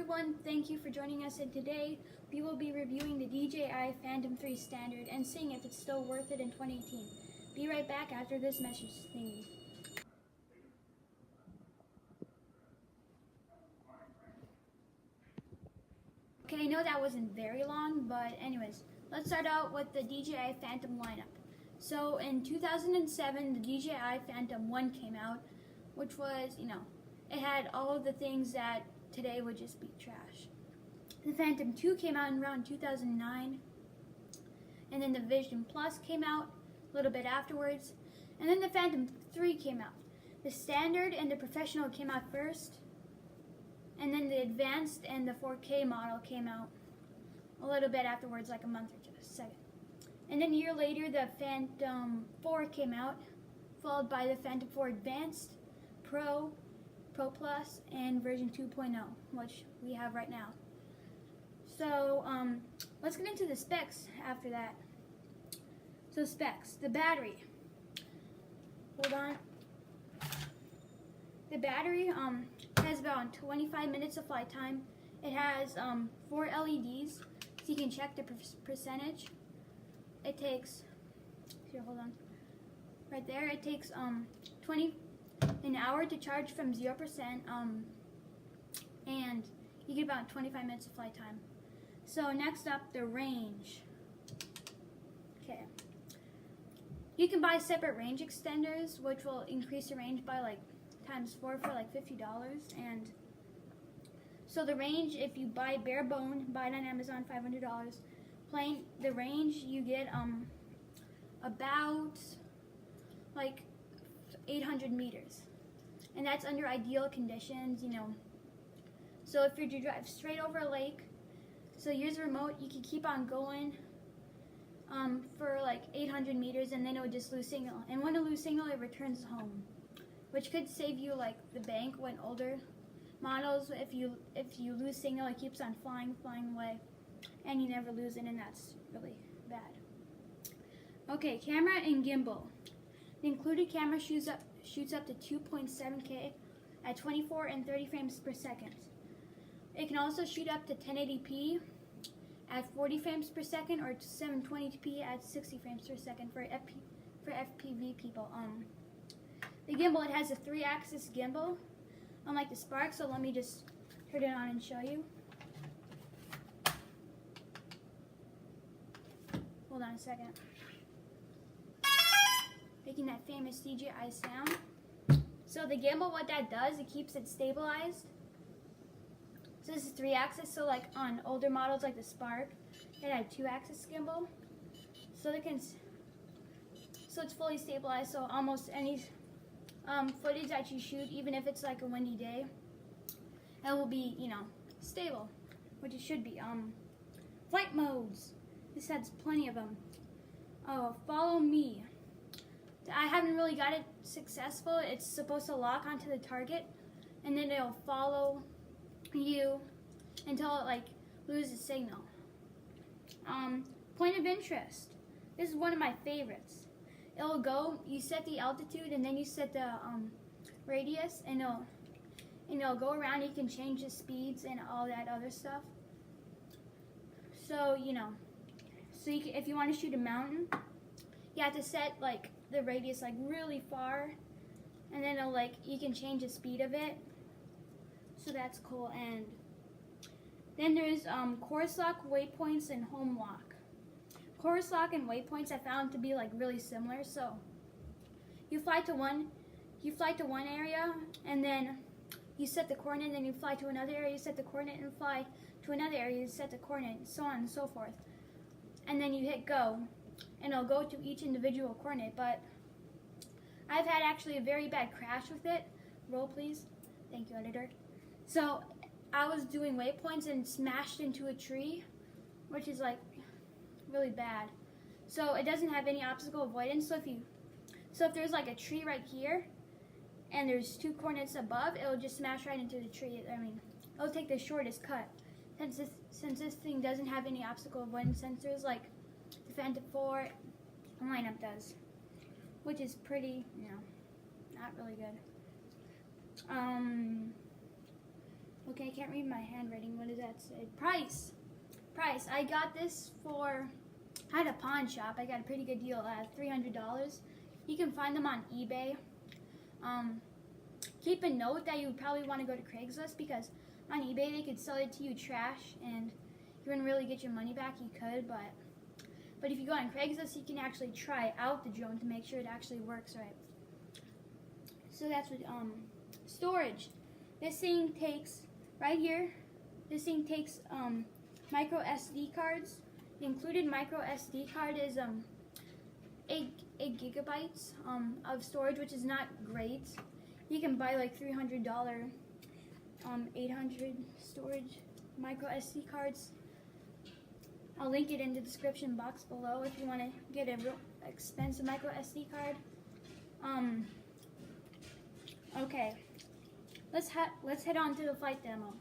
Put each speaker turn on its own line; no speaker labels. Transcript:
everyone, thank you for joining us, and today we will be reviewing the Dji Phantom 3 Standard and seeing if it's still worth it in 2018. Be right back after this message thingy. Okay, I know that wasn't very long, but anyways, let's start out with the Dji Phantom lineup. So in 2007, the Dji Phantom 1 came out, which was, it had all of the things that today would just be trash. The Phantom 2 came out in around 2009, and then the Vision Plus came out a little bit afterwards, and then the Phantom 3 came out. The Standard and the Professional came out first, and then the Advanced and the 4K model came out a little bit afterwards, like a month or second. And then a year later, the Phantom 4 came out, followed by the Phantom 4 Advanced, Pro Plus, and version 2.0, which we have right now. So let's get into the specs after that. So specs, the battery. Hold on. The battery has about 25 minutes of flight time. It has 4 LEDs, so you can check the percentage. It takes, here, hold on. Right there, it takes an hour to charge from 0%, and you get about 25 minutes of flight time. So next up, the range. Okay. You can buy separate range extenders, which will increase the range by like ×4 for like $50. And so the range, if you buy bare bone, buy it on Amazon, $500. Plain, the range you get about like 800 meters. And that's under ideal conditions, So if you're to drive straight over a lake, so here's a remote, you can keep on going for like 800 meters, and then it would just lose signal. And when it loses signal, it returns home, which could save you like the bank when older models. If you lose signal, it keeps on flying away, and you never lose it, and that's really bad. Okay, camera and gimbal. The included camera shoots up to 2.7K at 24 and 30 frames per second. It can also shoot up to 1080p at 40 frames per second, or 720p at 60 frames per second for FPV people. The gimbal, it has a 3-axis gimbal, unlike the Spark. So let me just turn it on and show you. Hold on a second. Making that famous DJI sound. So the gimbal, what that does, it keeps it stabilized. So this is 3-axis, so like on older models like the Spark, it had 2-axis gimbal. So it's fully stabilized, so almost any footage that you shoot, even if it's like a windy day, it will be, stable, which it should be. Flight modes. This has plenty of them. Oh, follow me. I haven't really got it successful. It's supposed to lock onto the target, and then it'll follow you until it like loses signal. Point of interest. This is one of my favorites. It'll go, you set the altitude, and then you set the radius, and it'll go around. You can change the speeds and all that other stuff. So if you want to shoot a mountain, you have to set like the radius like really far, and then you can change the speed of it. So that's cool. And then there's course lock, waypoints, and home lock. Course lock and waypoints I found to be like really similar. So you fly to one area, and then you set the coordinate, then you fly to another area, you set the coordinate, and fly to another area, you set the coordinate, so on and so forth. And then you hit go, and it'll go to each individual coordinate. But I've had actually a very bad crash with it. Roll, please. Thank you, editor. So I was doing waypoints and smashed into a tree, which is like really bad. So it doesn't have any obstacle avoidance. So if there's like a tree right here, and there's 2 coordinates above, it'll just smash right into the tree. It'll take the shortest cut. Since this thing doesn't have any obstacle avoidance sensors like the Phantom 4 lineup does, which is pretty, not really good. Okay, I can't read my handwriting. What does that say? Price. I got this for, I had a pawn shop. I got a pretty good deal at $300. You can find them on eBay. Keep a note that you probably want to go to Craigslist, because on eBay they could sell it to you trash and you wouldn't really get your money back. You could, but if you go on Craigslist, you can actually try out the drone to make sure it actually works right. So that's what, storage. This thing takes, right here, this thing takes micro SD cards. The included micro SD card is 8 gigabytes of storage, which is not great. You can buy like $300 800 storage micro SD cards. I'll link it in the description box below if you want to get a real expensive micro SD card. Okay, let's head on to the flight demo.